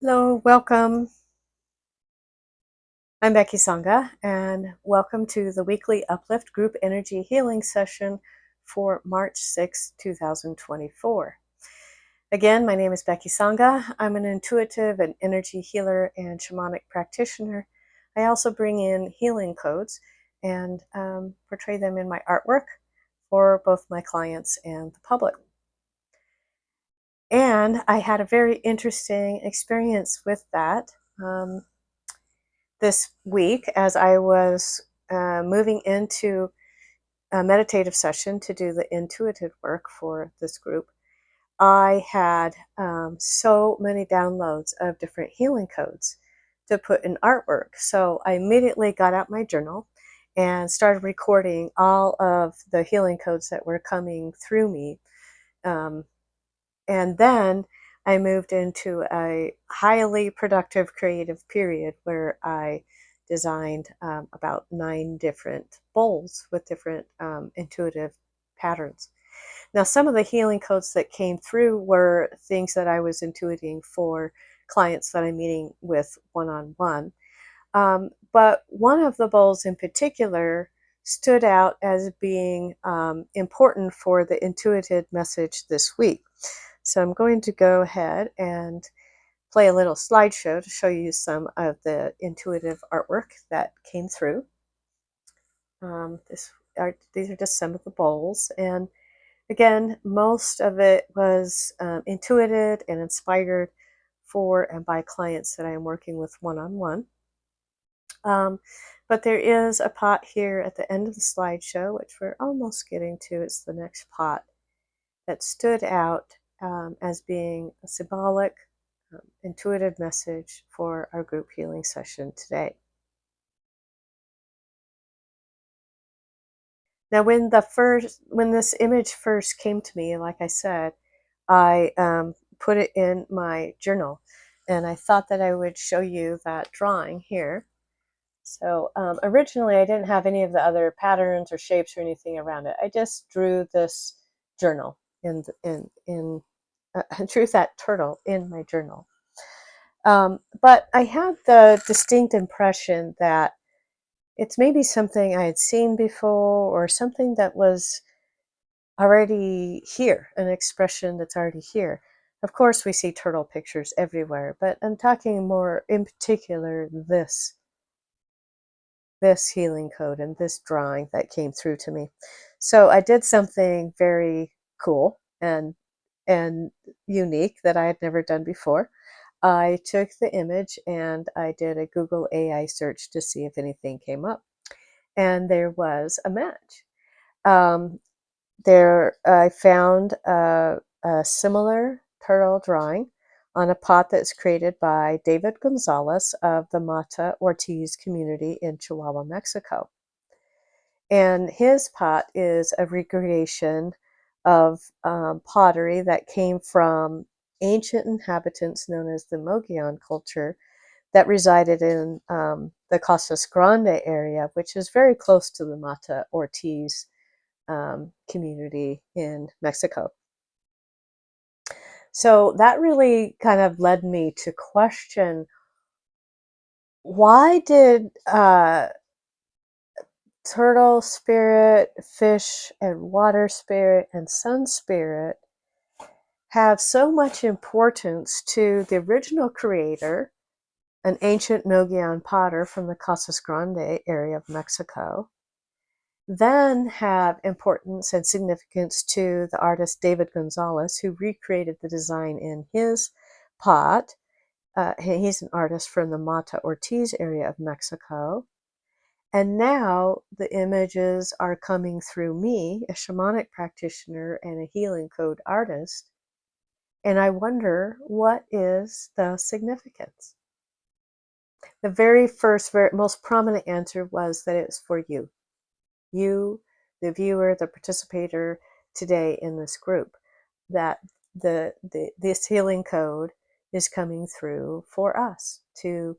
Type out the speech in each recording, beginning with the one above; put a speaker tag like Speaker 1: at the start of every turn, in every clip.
Speaker 1: Hello, welcome. I'm Becky Sangha, and welcome to the Weekly Uplift Group Energy Healing Session for March 6, 2024. Again, my name is Becky Sangha. I'm an intuitive and energy healer and shamanic practitioner. I also bring in healing codes and portray them in my artwork for both my clients and the public. And I had a very interesting experience with that. This week as I was moving into a meditative session to do the intuitive work for this group. I had so many downloads of different healing codes to put in artwork. So I immediately got out my journal and started recording all of the healing codes that were coming through me. And then I moved into a highly productive creative period where I designed about 9 different bowls with different intuitive patterns. Now, some of the healing codes that came through were things that I was intuiting for clients that I'm meeting with one-on-one. But one of the bowls in particular stood out as being important for the intuitive message this week. So I'm going to go ahead and play a little slideshow to show you some of the intuitive artwork that came through. These are just some of the bowls. And again, most of it was intuited and inspired for and by clients that I'm working with one-on-one. But there is a pot here at the end of the slideshow, which we're almost getting to. It's the next pot that stood out as being a symbolic, intuitive message for our group healing session today. Now, when this image first came to me, like I said, I put it in my journal, and I thought that I would show you that drawing here. So originally, I didn't have any of the other patterns or shapes or anything around it. I just drew this journal drew that turtle in my journal. But I had the distinct impression that it's maybe something I had seen before or something that was already here, an expression that's already here. Of course, we see turtle pictures everywhere, but I'm talking more in particular this healing code and this drawing that came through to me. So I did something very cool and unique that I had never done before. I took the image and I did a Google AI search to see if anything came up. And there was a match. There, I found a similar turtle drawing on a pot that's created by David Gonzalez of the Mata Ortiz community in Chihuahua, Mexico. And his pot is a recreation of pottery that came from ancient inhabitants known as the Mogollon culture that resided in the Casas Grande area, which is very close to the Mata Ortiz community in Mexico. So that really kind of led me to question, why did turtle spirit, fish and water spirit, and sun spirit have so much importance to the original creator, an ancient Mogollon potter from the Casas Grande area of Mexico, then have importance and significance to the artist David Gonzalez, who recreated the design in his pot. He's an artist from the Mata Ortiz area of Mexico. And now the images are coming through me, a shamanic practitioner and a healing code artist. And I wonder, what is the significance? The very first, most prominent answer was that it's for you. You, the viewer, the participator today in this group, that this healing code is coming through for us to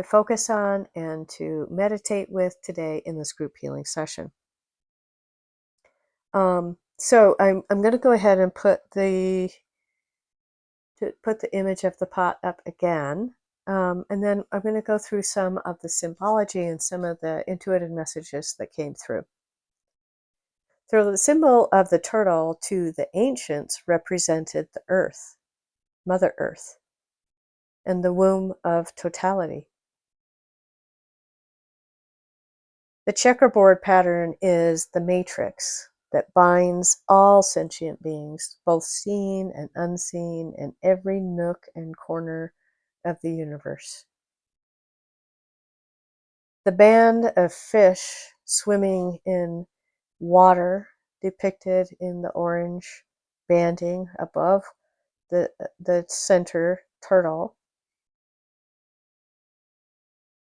Speaker 1: focus on and to meditate with today in this group healing session. So I'm going to go ahead and put the to put the image of the pot up again. And then I'm going to go through some of the symbology and some of the intuitive messages that came through. So the symbol of the turtle to the ancients represented the earth, Mother Earth, and the womb of totality. The checkerboard pattern is the matrix that binds all sentient beings, both seen and unseen, in every nook and corner of the universe. The band of fish swimming in water, depicted in the orange banding above the center turtle,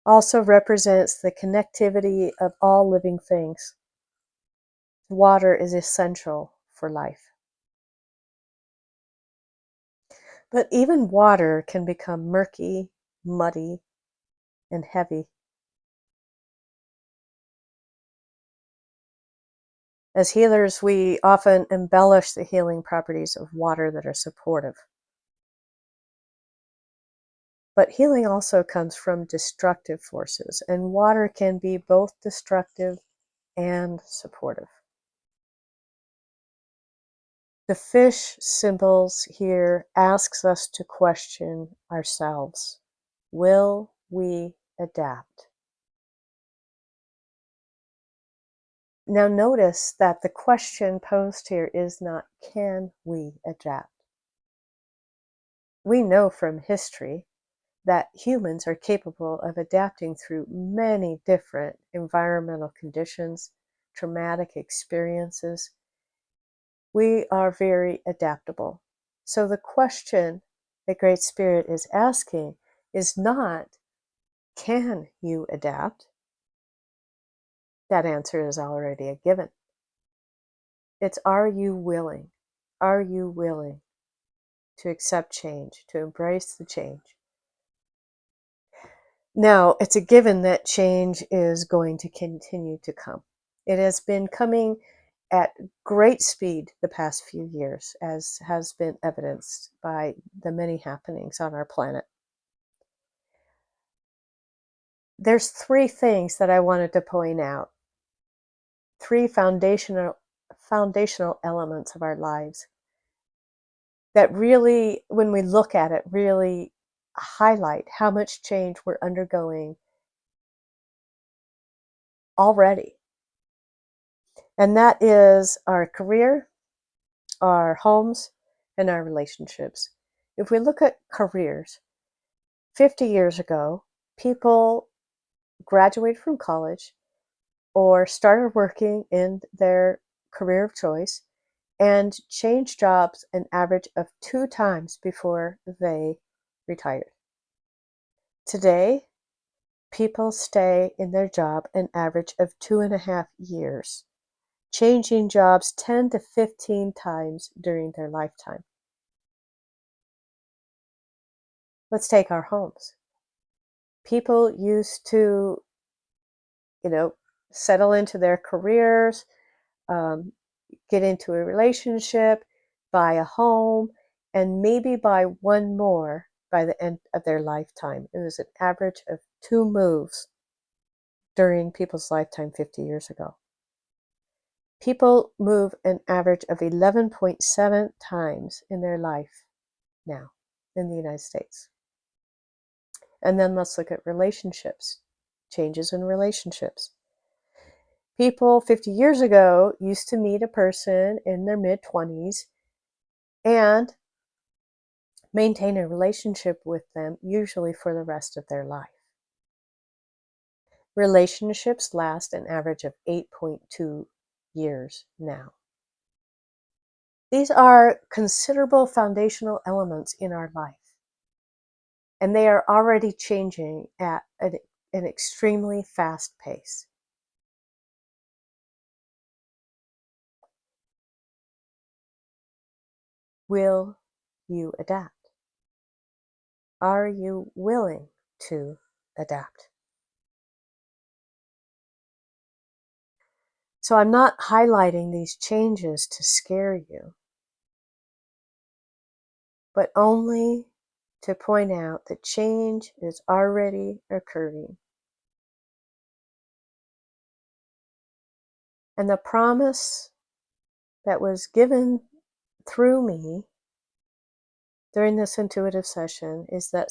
Speaker 1: also represents the connectivity of all living things. Water is essential for life. But even water can become murky, muddy, and heavy. As healers, we often embellish the healing properties of water that are supportive. But healing also comes from destructive forces, and water can be both destructive and supportive. The fish symbols here asks us to question ourselves. Will we adapt? Now notice that the question posed here is not, can we adapt? We know from history that humans are capable of adapting through many different environmental conditions, traumatic experiences. We are very adaptable. So the question that Great Spirit is asking is not, can you adapt? That answer is already a given. It's, are you willing? Are you willing to accept change, to embrace the change? Now, it's a given that change is going to continue to come. It has been coming at great speed the past few years, as has been evidenced by the many happenings on our planet. There's three things that I wanted to point out. Three foundational elements of our lives that really, when we look at it, really highlight how much change we're undergoing already. And that is our career, our homes, and our relationships. If we look at careers, 50 years ago, people graduated from college or started working in their career of choice and changed jobs an average of 2 times before they retired. Today, people stay in their job an average of 2.5 years, changing jobs 10 to 15 times during their lifetime. Let's take our homes. People used to, settle into their careers, get into a relationship, buy a home, and maybe buy one more by the end of their lifetime. It was an average of 2 moves during people's lifetime 50 years ago. People move an average of 11.7 times in their life now in the United States. And then let's look at relationships, changes in relationships. People 50 years ago used to meet a person in their mid-20s and maintain a relationship with them, usually for the rest of their life. Relationships last an average of 8.2 years now. These are considerable foundational elements in our life, and they are already changing at an extremely fast pace. Will you adapt? Are you willing to adapt? So I'm not highlighting these changes to scare you, but only to point out that change is already occurring. And the promise that was given through me during this intuitive session is that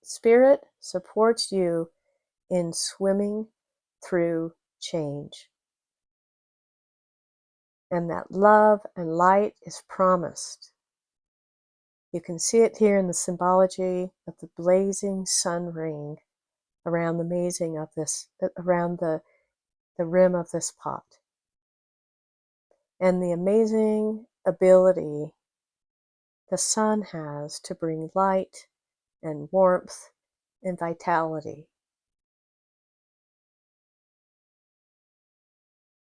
Speaker 1: Spirit supports you in swimming through change. And that love and light is promised. You can see it here in the symbology of the blazing sun ring around the rim of this pot. And the amazing ability the sun has to bring light and warmth and vitality.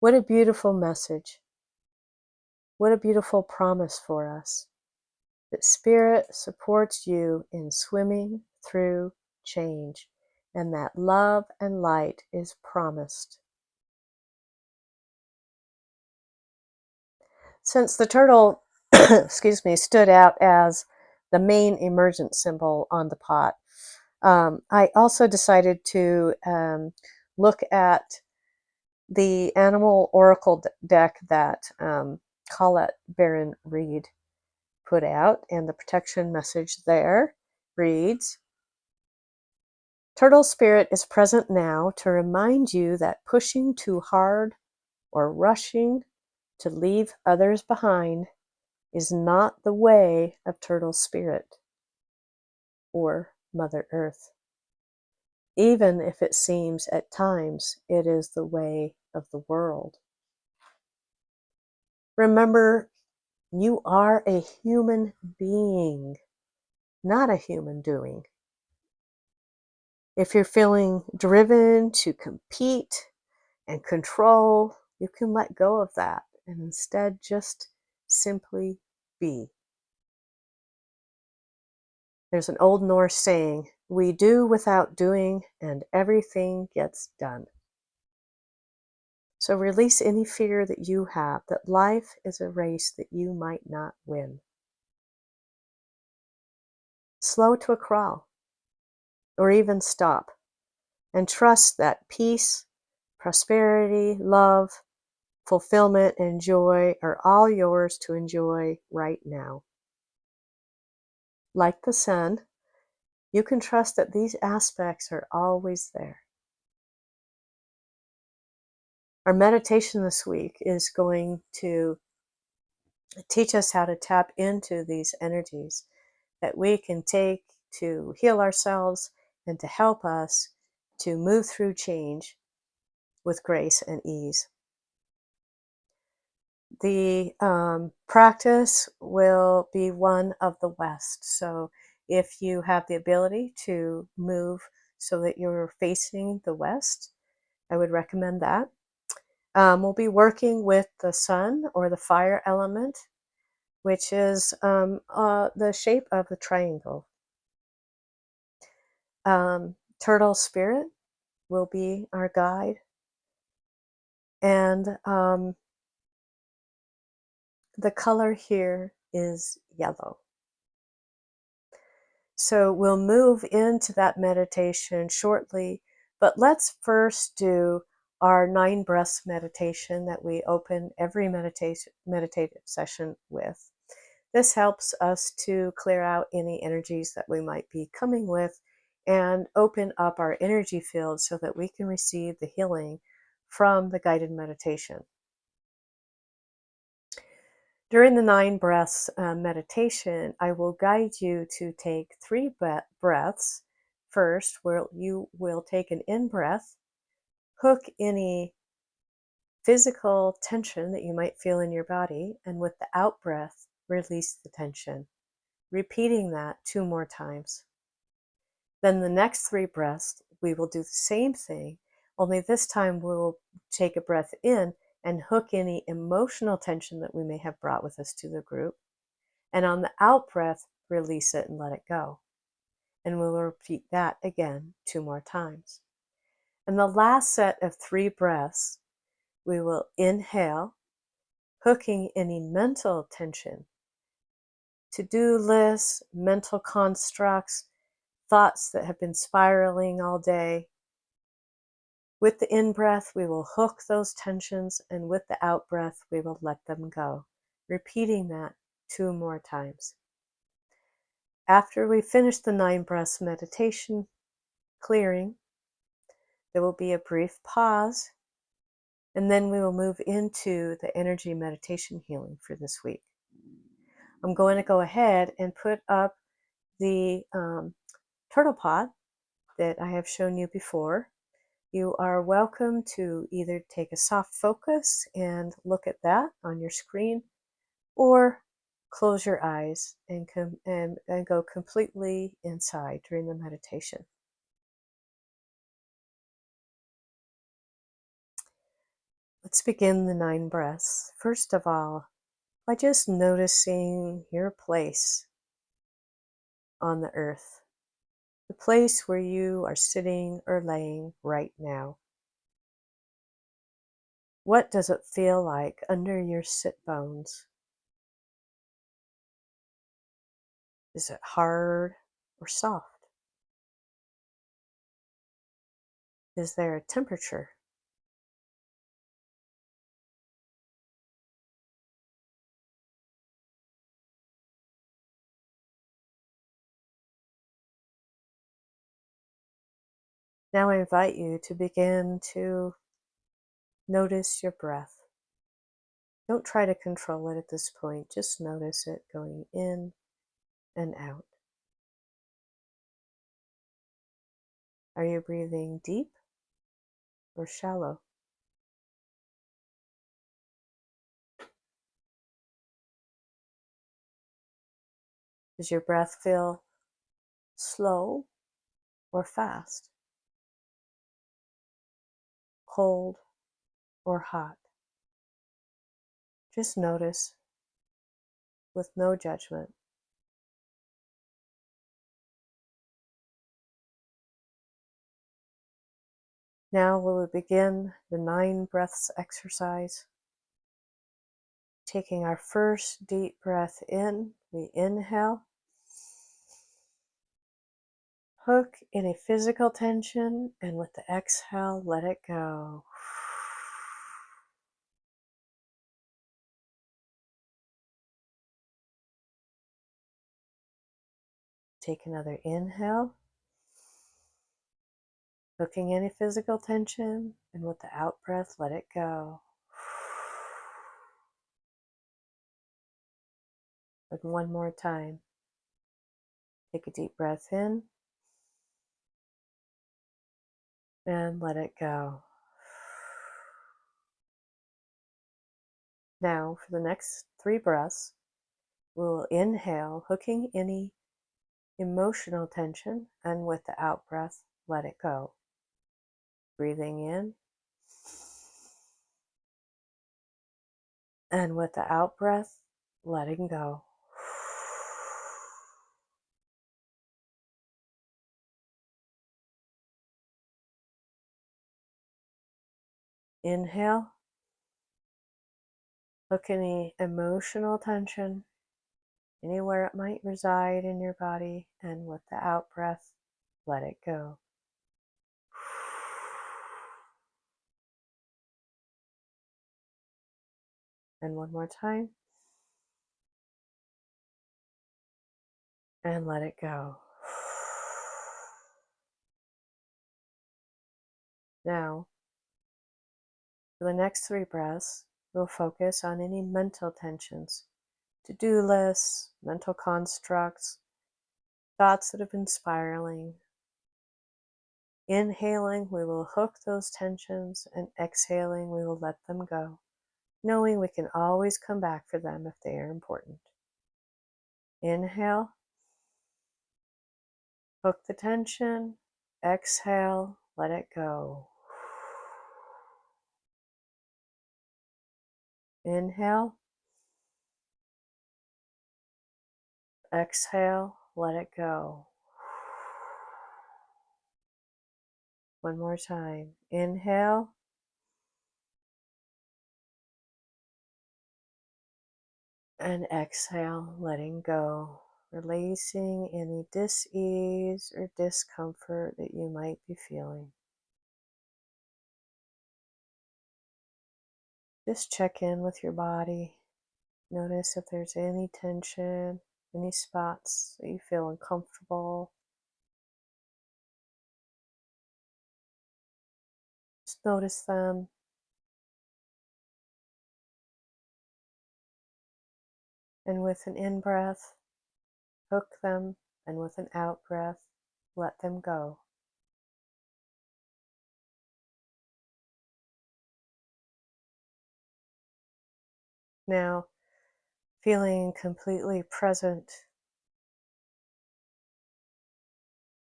Speaker 1: What a beautiful message. What a beautiful promise for us. That Spirit supports you in swimming through change, and that love and light is promised. Since the turtle, stood out as the main emergent symbol on the pot, I also decided to look at the animal oracle deck that Colette Baron Reed put out, and the protection message there reads, Turtle Spirit is present now to remind you that pushing too hard or rushing to leave others behind is not the way of Turtle Spirit or Mother Earth. Even if it seems at times it is the way of the world. Remember, you are a human being, not a human doing. If you're feeling driven to compete and control, you can let go of that and instead just simply be. There's an Old Norse saying, we do without doing and everything gets done. So release any fear that you have that life is a race that you might not win. Slow to a crawl or even stop and trust that peace, prosperity, love, fulfillment, and joy are all yours to enjoy right now. Like the sun, you can trust that these aspects are always there. Our meditation this week is going to teach us how to tap into these energies that we can take to heal ourselves and to help us to move through change with grace and ease. The practice will be one of the West. So if you have the ability to move so that you're facing the West, I would recommend that. We'll be working with the sun or the fire element, which is the shape of the triangle. Turtle Spirit will be our guide. And the color here is yellow. So we'll move into that meditation shortly, but let's first do our 9 breaths meditation that we open every meditative session with. This helps us to clear out any energies that we might be coming with and open up our energy field so that we can receive the healing from the guided meditation. During the 9 breaths meditation, I will guide you to take 3 breaths. First, where you will take an in-breath, hook any physical tension that you might feel in your body, and with the out-breath, release the tension, repeating that 2 more times. Then the next 3 breaths, we will do the same thing, only this time we will take a breath in and hook any emotional tension that we may have brought with us to the group. And on the out breath, release it and let it go. And we'll repeat that again 2 more times. And the last set of 3 breaths, we will inhale, hooking any mental tension to-do lists, mental constructs, thoughts that have been spiraling all day. With the in-breath, we will hook those tensions, and with the out-breath, we will let them go. Repeating that 2 more times. After we finish the 9 breaths meditation clearing, there will be a brief pause, and then we will move into the energy meditation healing for this week. I'm going to go ahead and put up the turtle pod that I have shown you before. You are welcome to either take a soft focus and look at that on your screen, or close your eyes and go completely inside during the meditation. Let's begin the 9 breaths. First of all, by just noticing your place on the earth, the place where you are sitting or laying right now. What does it feel like under your sit bones? Is it hard or soft? Is there a temperature? Now I invite you to begin to notice your breath. Don't try to control it at this point. Just notice it going in and out. Are you breathing deep or shallow? Does your breath feel slow or fast? Cold or hot? Just notice with no judgment. Now we will begin the 9 breaths exercise. Taking our first deep breath in, we inhale. Hook any physical tension, and with the exhale, let it go. Take another inhale. Hooking any physical tension, and with the out breath, let it go. And one more time. Take a deep breath in, and let it go. Now, for the next 3 breaths, we'll inhale, hooking any emotional tension, and with the out breath, let it go. Breathing in, and with the out breath, letting go. Inhale, hook any emotional tension, anywhere it might reside in your body, and with the out breath, let it go. And one more time. And let it go. Now, for the next 3 breaths, we'll focus on any mental tensions, to-do lists, mental constructs, thoughts that have been spiraling. Inhaling, we will hook those tensions, and exhaling, we will let them go, knowing we can always come back for them if they are important. Inhale, hook the tension, exhale, let it go. Inhale, exhale, let it go. One more time. Inhale, And exhale, letting go, releasing any dis-ease or discomfort that you might be feeling. Just check in with your body. Notice if there's any tension, any spots that you feel uncomfortable. Just notice them. And with an in-breath, hook them, and with an out-breath, let them go. Now, feeling completely present,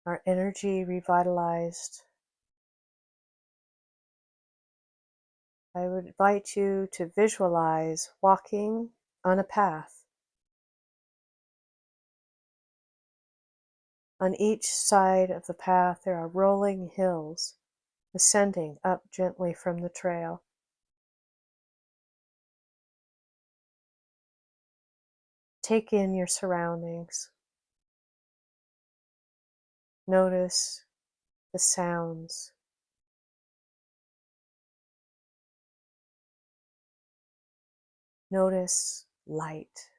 Speaker 1: our energy revitalized, I would invite you to visualize walking on a path. On each side of the path, there are rolling hills ascending up gently from the trail. Take in your surroundings. Notice the sounds. Notice light.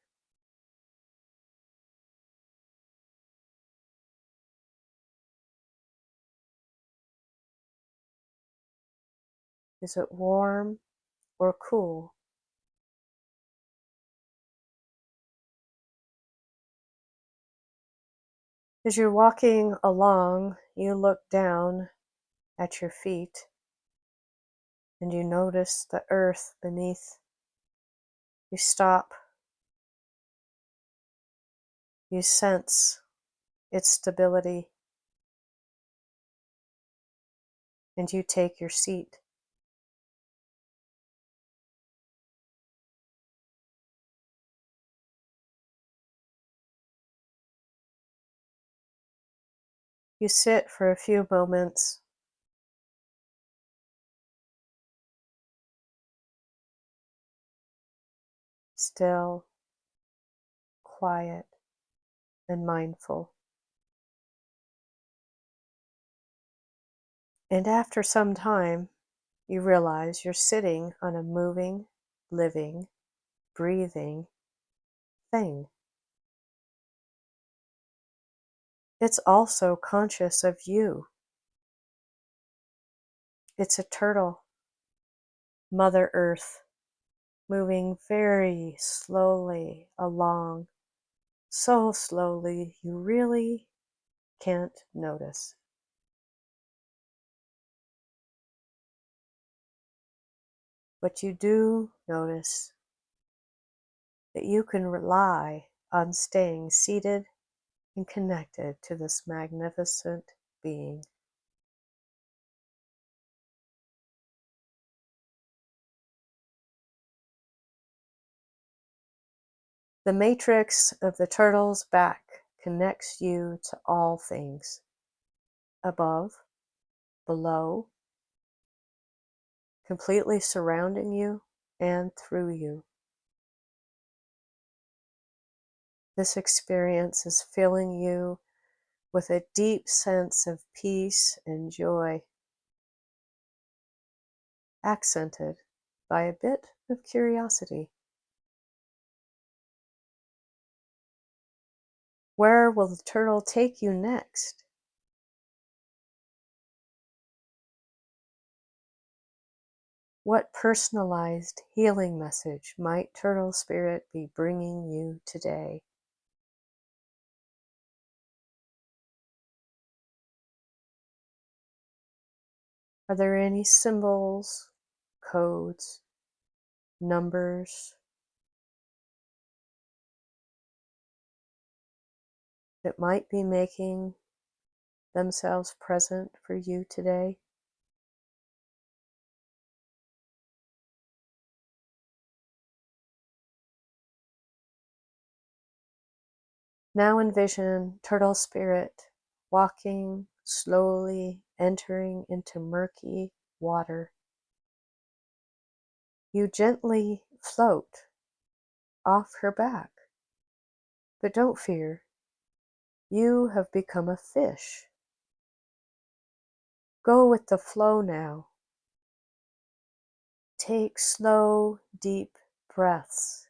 Speaker 1: Is it warm or cool? As you're walking along, you look down at your feet and you notice the earth beneath. You stop. You sense its stability, and you take your seat. You sit for a few moments, still, quiet, and mindful. And after some time, you realize you're sitting on a moving, living, breathing thing. It's also conscious of you. It's a turtle, Mother Earth, moving very slowly along, so slowly you really can't notice. But you do notice that you can rely on staying seated and connected to this magnificent being. The matrix of the turtle's back connects you to all things, above, below, completely surrounding you and through you. This experience is filling you with a deep sense of peace and joy, accented by a bit of curiosity. Where will the turtle take you next? What personalized healing message might Turtle Spirit be bringing you today? Are there any symbols, codes, numbers that might be making themselves present for you today? Now envision Turtle Spirit walking slowly, entering into murky water. You gently float off her back. But don't fear, you have become a fish. Go with the flow now. Take slow, deep breaths.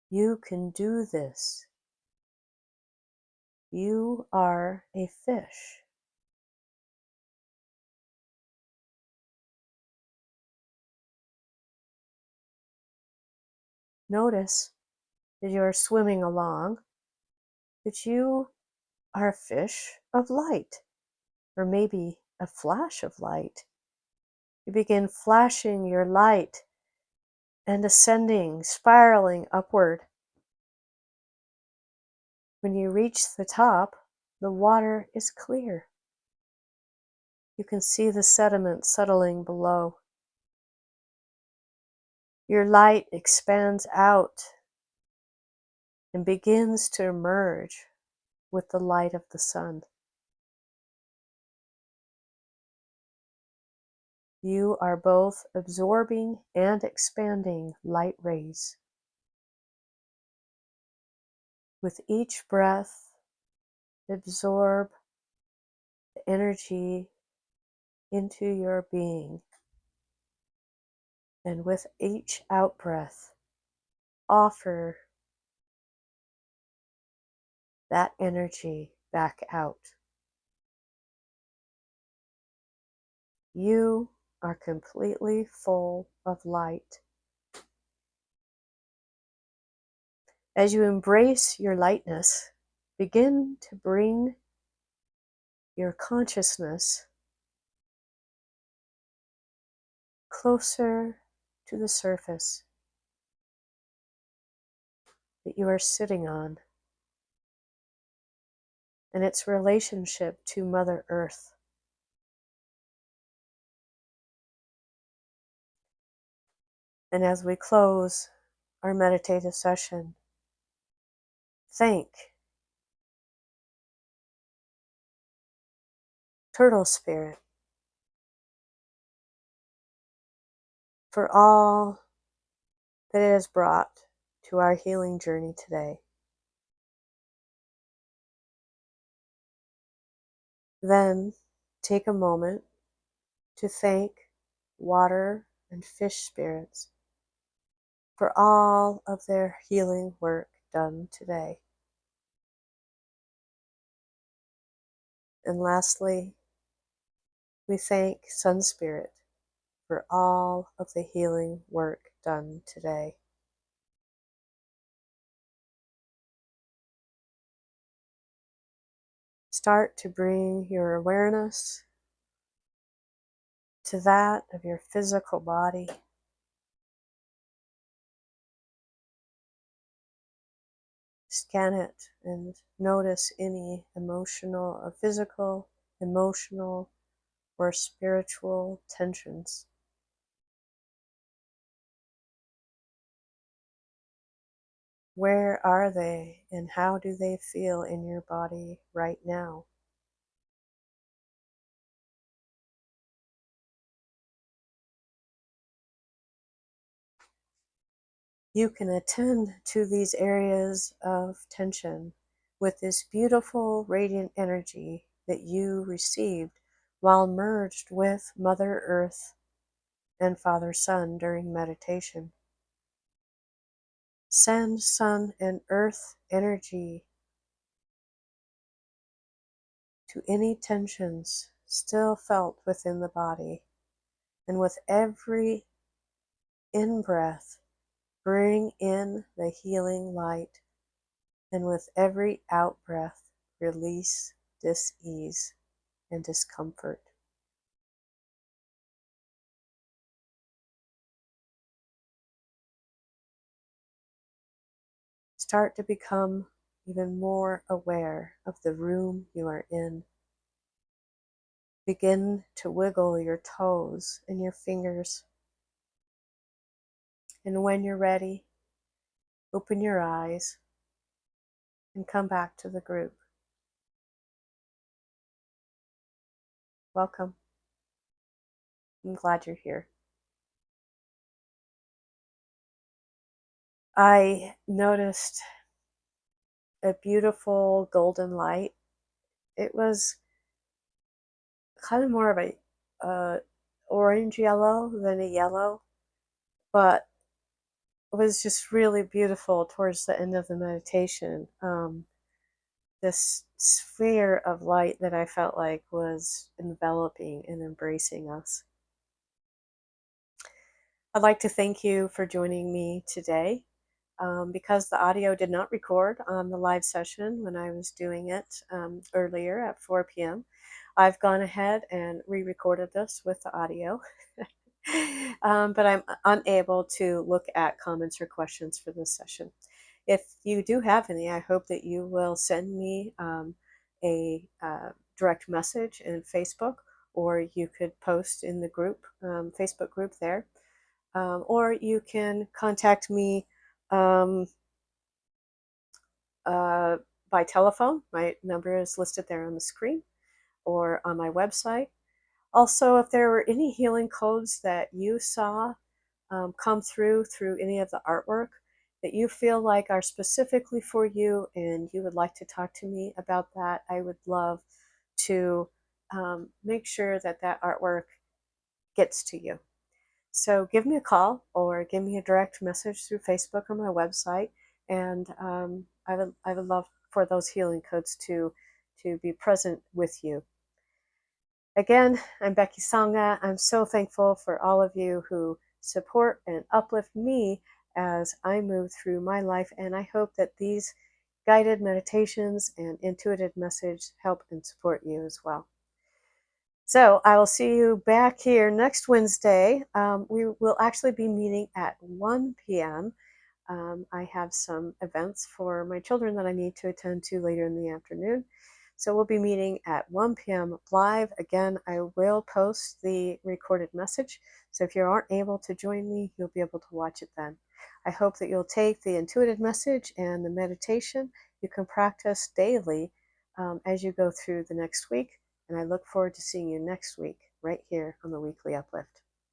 Speaker 1: You can do this. You are a fish. Notice as you are swimming along that you are a fish of light, or maybe a flash of light. You begin flashing your light and ascending, spiraling upward. When you reach the top, the water is clear. You can see the sediment settling below. Your light expands out and begins to emerge with the light of the sun. You are both absorbing and expanding light rays. With each breath, absorb the energy into your being. And with each out breath, offer that energy back out. You are completely full of light. As you embrace your lightness, begin to bring your consciousness closer to the surface that you are sitting on and its relationship to Mother Earth. And as we close our meditative session, thank Turtle Spirit for all that it has brought to our healing journey today. Then take a moment to thank water and fish spirits for all of their healing work done today. And lastly, we thank Sun Spirit for all of the healing work done today. Start to bring your awareness to that of your physical body. Scan it and notice any emotional or physical, emotional, or spiritual tensions. Where are they and how do they feel in your body right now? You can attend to these areas of tension with this beautiful radiant energy that you received while merged with Mother Earth and Father Sun during meditation. Send Sun and Earth energy to any tensions still felt within the body, and with every in-breath, bring in the healing light, and with every out-breath, release dis-ease and discomfort. Start to become even more aware of the room you are in. Begin to wiggle your toes and your fingers. And when you're ready, open your eyes and come back to the group. Welcome. I'm glad you're here. I noticed a beautiful golden light. It was kind of more of a orange yellow than a yellow, but it was just really beautiful towards the end of the meditation. This sphere of light that I felt like was enveloping and embracing us. I'd like to thank you for joining me today. Because the audio did not record on the live session when I was doing it earlier at 4 p.m., I've gone ahead and re-recorded this with the audio. But I'm unable to look at comments or questions for this session. If you do have any, I hope that you will send me a direct message in Facebook, or you could post in the group, Facebook group there. Or you can contact me um, by telephone. My number is listed there on the screen, or on my website. Also, if there were any healing codes that you saw come through any of the artwork that you feel like are specifically for you and you would like to talk to me about that, I would love to make sure that that artwork gets to you. So give me a call or give me a direct message through Facebook or my website, and I would love for those healing codes to be present with you. Again, I'm Becky Sangha. I'm so thankful for all of you who support and uplift me as I move through my life, and I hope that these guided meditations and intuitive message help and support you as well. So I will see you back here next Wednesday. We will actually be meeting at 1 p.m. I have some events for my children that I need to attend to later in the afternoon. So we'll be meeting at 1 p.m. live. Again, I will post the recorded message. So if you aren't able to join me, you'll be able to watch it then. I hope that you'll take the intuitive message and the meditation. You can practice daily as you go through the next week. And I look forward to seeing you next week right here on the Weekly Uplift.